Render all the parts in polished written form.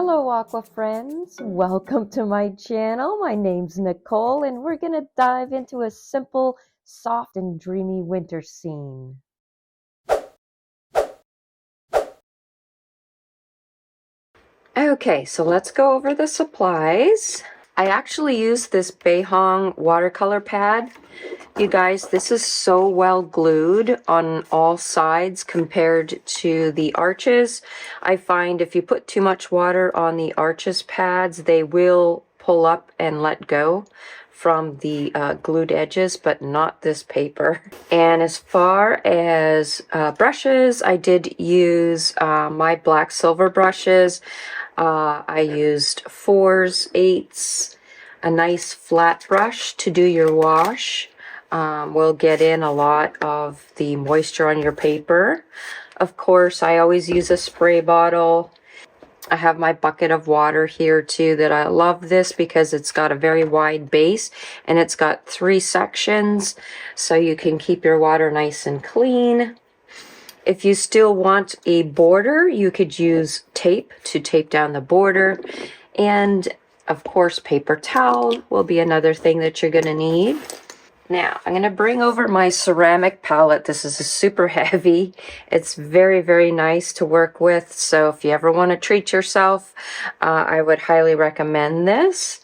Hello aqua friends, welcome to my channel. My name's Nicole and we're gonna dive into a simple, soft and dreamy winter scene. Okay, so let's go over the supplies. I actually used this Behong watercolor pad. You guys, this is so well glued on all sides compared to the arches. I find if you put too much water on the arches pads, they will pull up and let go from the glued edges, but not this paper. And as far as brushes, I did use my black silver brushes. I used 4s, 8s, a nice flat brush to do your wash. Will get in a lot of the moisture on your paper. Of course, I always use a spray bottle. I have my bucket of water here too that I love this because it's got a very wide base and it's got 3 sections so you can keep your water nice and clean. If you still want a border, you could use tape to tape down the border. And of course, paper towel will be another thing that you're going to need. Now, I'm going to bring over my ceramic palette. This is super heavy. It's very, very nice to work with. So if you ever want to treat yourself, I would highly recommend this.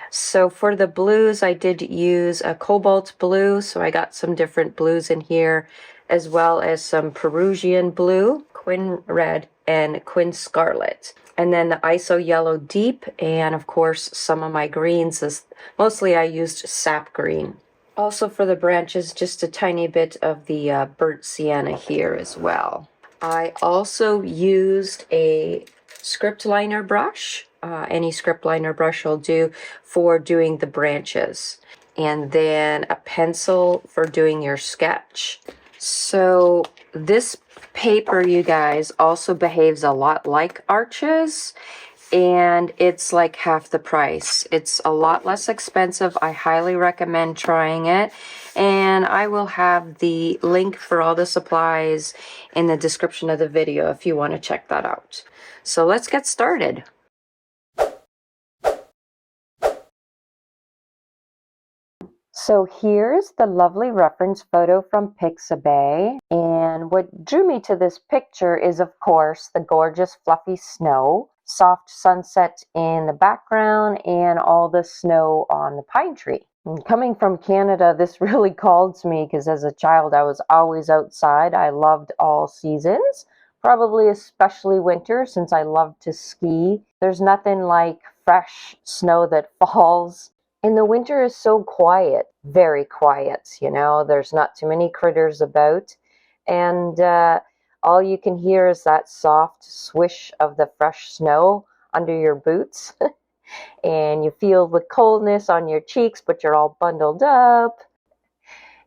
So for the blues, I did use a cobalt blue. So I got some different blues in here, as well as some Peruvian blue, quin red, and quin scarlet. And then the ISO yellow deep, and of course some of my greens. Mostly I used sap green. Also for the branches, just a tiny bit of the burnt sienna here as well. I also used a script liner brush. Any script liner brush will do for doing the branches. And then a pencil for doing your sketch. So this paper, you guys, also behaves a lot like arches. And it's like half the price. It's a lot less expensive. I highly recommend trying it. And I will have the link for all the supplies in the description of the video if you want to check that out. So let's get started. So here's the lovely reference photo from Pixabay. And what drew me to this picture is, of course, the gorgeous fluffy snow, soft sunset in the background, and all the snow on the pine tree. And coming from Canada, this really called to me because as a child, I was always outside. I loved all seasons, probably especially winter since I love to ski. There's nothing like fresh snow that falls. And the winter is so quiet, very quiet, you know, there's not too many critters about. And all you can hear is that soft swish of the fresh snow under your boots. And you feel the coldness on your cheeks, but you're all bundled up.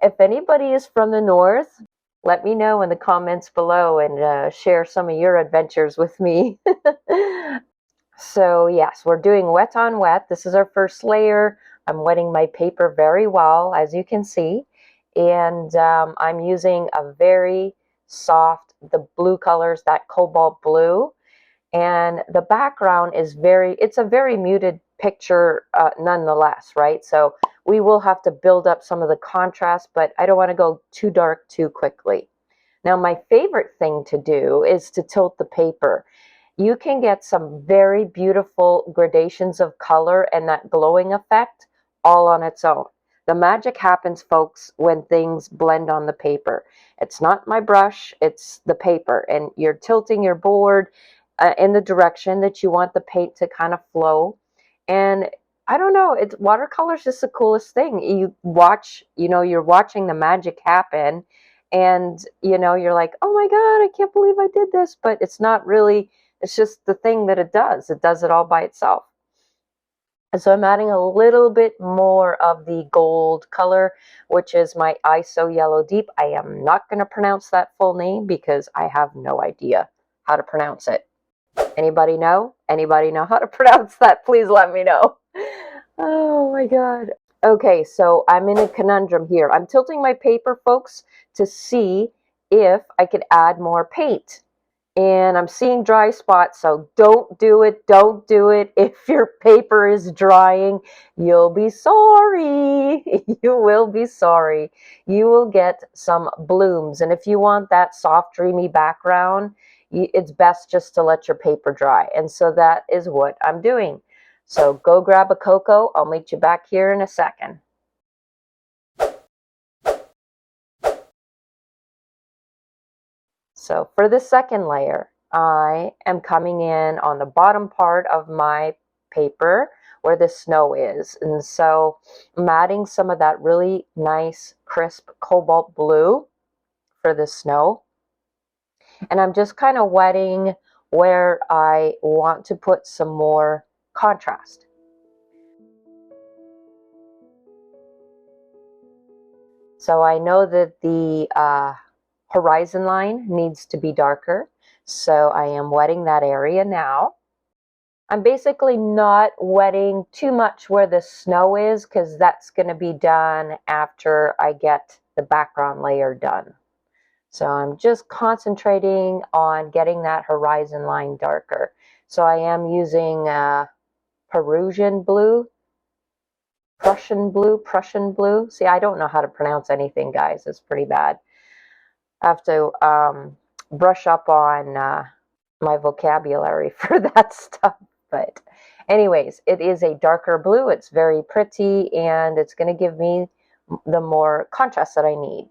If anybody is from the north, let me know in the comments below and share some of your adventures with me. So yes, we're doing wet on wet. This is our first layer. I'm wetting my paper very well, as you can see. And I'm using a very soft, the blue colors, that cobalt blue. And the background is it's a very muted picture nonetheless, right? So we will have to build up some of the contrast, but I don't want to go too dark too quickly. Now, my favorite thing to do is to tilt the paper. You can get some very beautiful gradations of color and that glowing effect all on its own. The magic happens, folks, when things blend on the paper. It's not my brush, it's the paper. And you're tilting your board in the direction that you want the paint to kind of flow. And I don't know, watercolor's just the coolest thing. You watch, you're watching the magic happen. And, you're like, oh my God, I can't believe I did this. But it's not really. It's just the thing that it does. It does it all by itself. And so I'm adding a little bit more of the gold color, which is my ISO yellow deep. I am not going to pronounce that full name because I have no idea how to pronounce it. Anybody know? Anybody know how to pronounce that? Please let me know. Oh my God. Okay, so I'm in a conundrum here. I'm tilting my paper, folks, to see if I could add more paint And I'm seeing dry spots, so don't do it. Don't do it. If your paper is drying, you'll be sorry. You will be sorry. You will get some blooms. And if you want that soft, dreamy background, it's best just to let your paper dry. And so that is what I'm doing. So go grab a cocoa. I'll meet you back here in a second. So for the second layer, I am coming in on the bottom part of my paper where the snow is. And so I'm adding some of that really nice, crisp cobalt blue for the snow. And I'm just kind of wetting where I want to put some more contrast. So I know that the horizon line needs to be darker. So I am wetting that area now. I'm basically not wetting too much where the snow is because that's going to be done after I get the background layer done. So I'm just concentrating on getting that horizon line darker. So I am using Prussian blue. See, I don't know how to pronounce anything, guys. It's pretty bad. I have to brush up on my vocabulary for that stuff. But anyways, it is a darker blue. It's very pretty, and it's going to give me the more contrast that I need.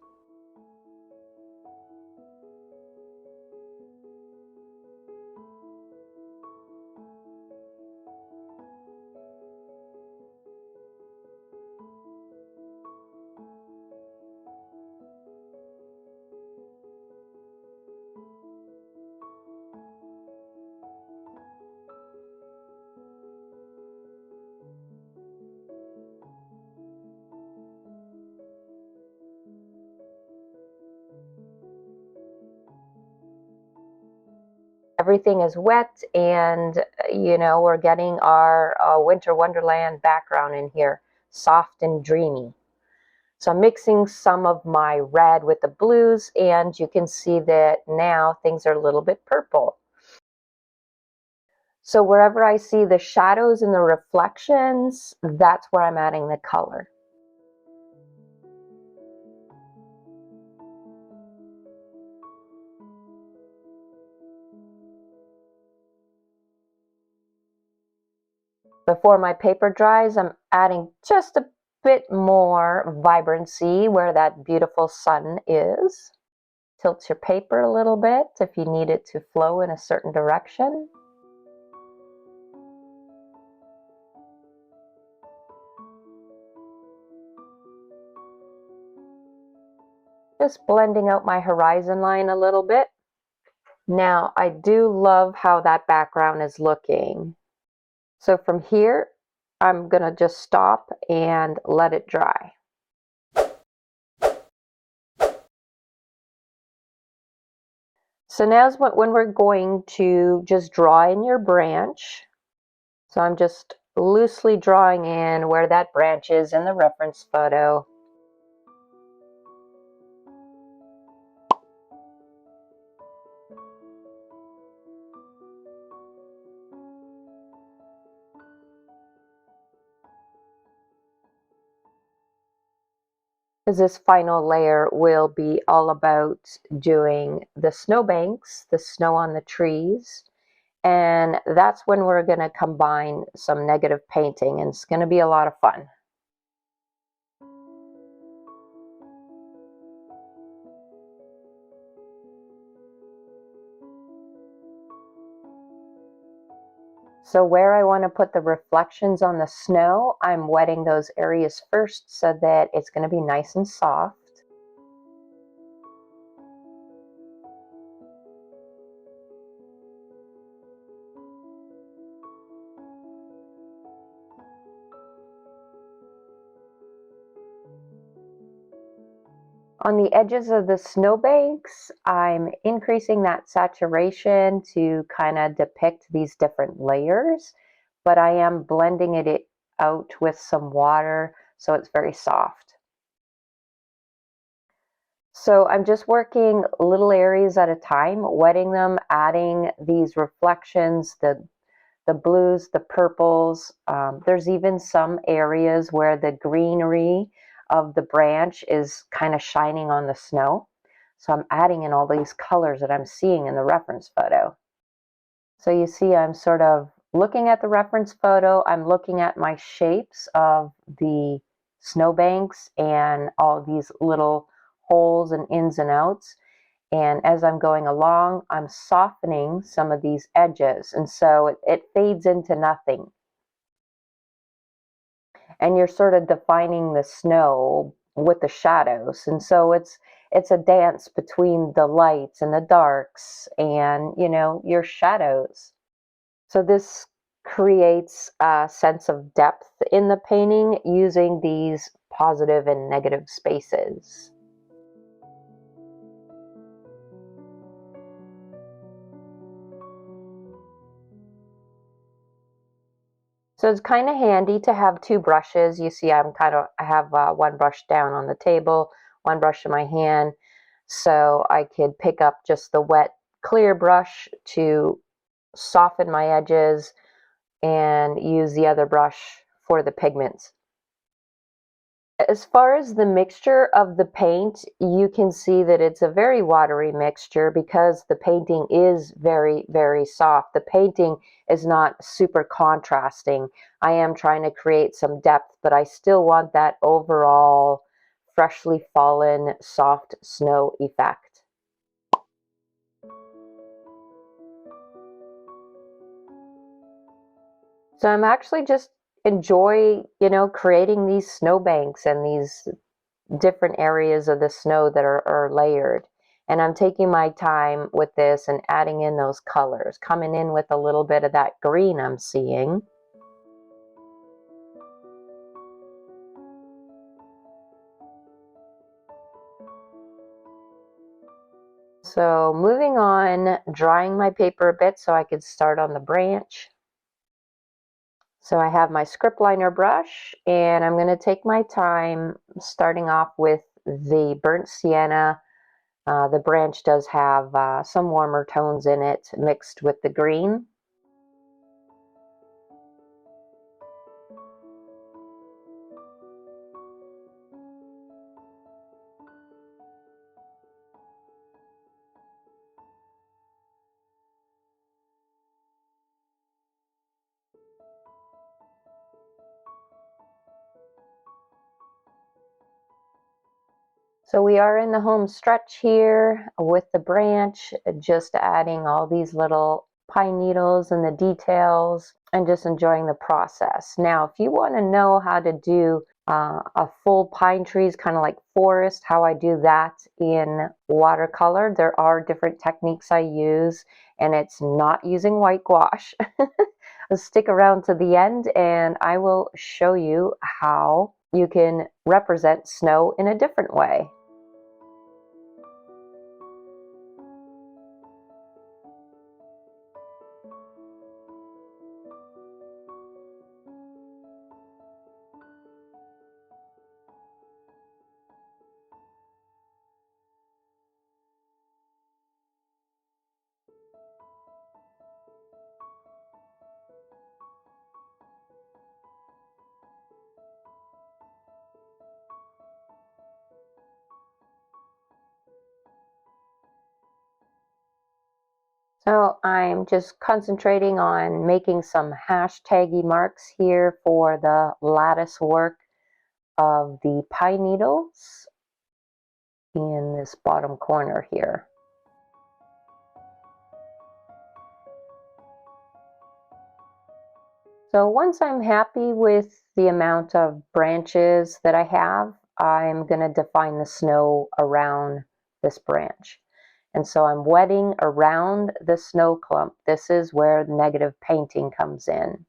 Everything is wet, and we're getting our winter wonderland background in here, soft and dreamy. So I'm mixing some of my red with the blues, and you can see that now things are a little bit purple. So wherever I see the shadows and the reflections, that's where I'm adding the color. Before my paper dries, I'm adding just a bit more vibrancy where that beautiful sun is. Tilt your paper a little bit if you need it to flow in a certain direction. Just blending out my horizon line a little bit. Now, I do love how that background is looking. So from here, I'm going to just stop and let it dry. So now's when we're going to just draw in your branch. So I'm just loosely drawing in where that branch is in the reference photo. Because this final layer will be all about doing the snowbanks, the snow on the trees, and that's when we're going to combine some negative painting, and it's going to be a lot of fun. So where I want to put the reflections on the snow, I'm wetting those areas first so that it's going to be nice and soft. On the edges of the snowbanks, I'm increasing that saturation to kind of depict these different layers, but I am blending it out with some water so it's very soft. So I'm just working little areas at a time, wetting them, adding these reflections, the blues, the purples. There's even some areas where the greenery of the branch is kind of shining on the snow. So I'm adding in all these colors that I'm seeing in the reference photo. So you see I'm sort of looking at the reference photo, I'm looking at my shapes of the snowbanks and all these little holes and ins and outs. And as I'm going along, I'm softening some of these edges. And so it fades into nothing. And you're sort of defining the snow with the shadows. And so it's a dance between the lights and the darks and, your shadows. So this creates a sense of depth in the painting using these positive and negative spaces. So it's kind of handy to have two brushes. You see, I have one brush down on the table, one brush in my hand. So I could pick up just the wet, clear brush to soften my edges and use the other brush for the pigments. As far as the mixture of the paint, you can see that it's a very watery mixture because the painting is very, very soft. The painting is not super contrasting. I am trying to create some depth, but I still want that overall freshly fallen soft snow effect. So I'm actually just enjoy, creating these snowbanks and these different areas of the snow that are layered. And I'm taking my time with this and adding in those colors, coming in with a little bit of that green I'm seeing. So moving on, drying my paper a bit so I could start on the branch. So I have my script liner brush and I'm going to take my time starting off with the burnt sienna. The branch does have some warmer tones in it mixed with the green. So we are in the home stretch here with the branch, just adding all these little pine needles and the details and just enjoying the process. Now, if you want to know how to do a full pine trees, kind of like forest, how I do that in watercolor, there are different techniques I use, and it's not using white gouache. Stick around to the end and I will show you how you can represent snow in a different way. So I'm just concentrating on making some hashtaggy marks here for the lattice work of the pine needles in this bottom corner here. So once I'm happy with the amount of branches that I have, I'm going to define the snow around this branch. And so I'm wetting around the snow clump. This is where negative painting comes in.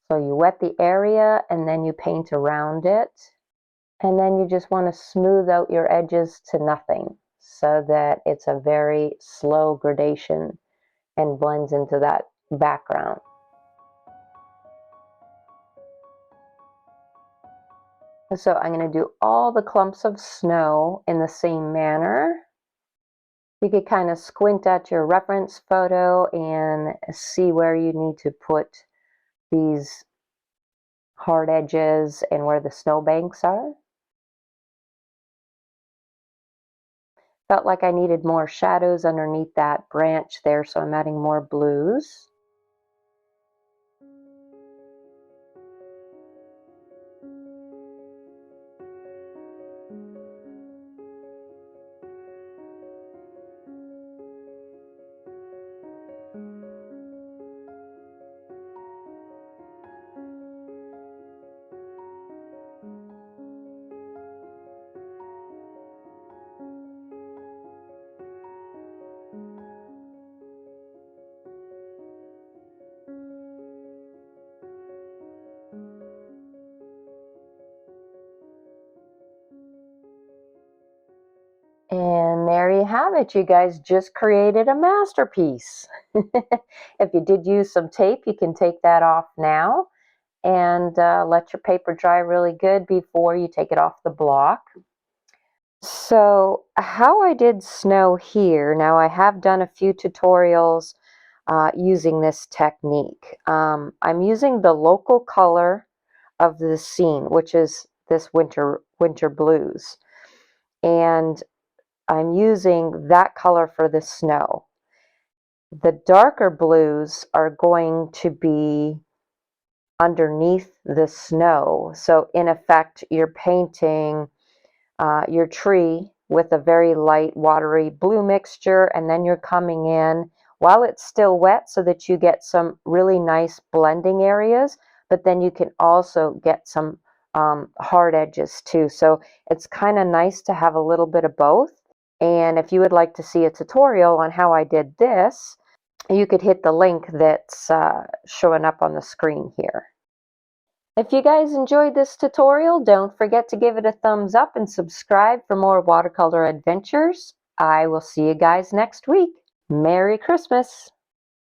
So you wet the area and then you paint around it. And then you just want to smooth out your edges to nothing so that it's a very slow gradation and blends into that background. So I'm going to do all the clumps of snow in the same manner. You could kind of squint at your reference photo and see where you need to put these hard edges and where the snowbanks are. Felt like I needed more shadows underneath that branch there, so I'm adding more blues. And there you have it. You guys just created a masterpiece. If you did use some tape, you can take that off now and let your paper dry really good before you take it off the block. So how I did snow here, now I have done a few tutorials using this technique. I'm using the local color of the scene, which is this winter blues. And I'm using that color for the snow. The darker blues are going to be underneath the snow. So in effect, you're painting your tree with a very light watery blue mixture, and then you're coming in while it's still wet so that you get some really nice blending areas, but then you can also get some hard edges too. So it's kind of nice to have a little bit of both. And if you would like to see a tutorial on how I did this, you could hit the link that's showing up on the screen here. If you guys enjoyed this tutorial, don't forget to give it a thumbs up and subscribe for more watercolor adventures. I will see you guys next week. Merry Christmas!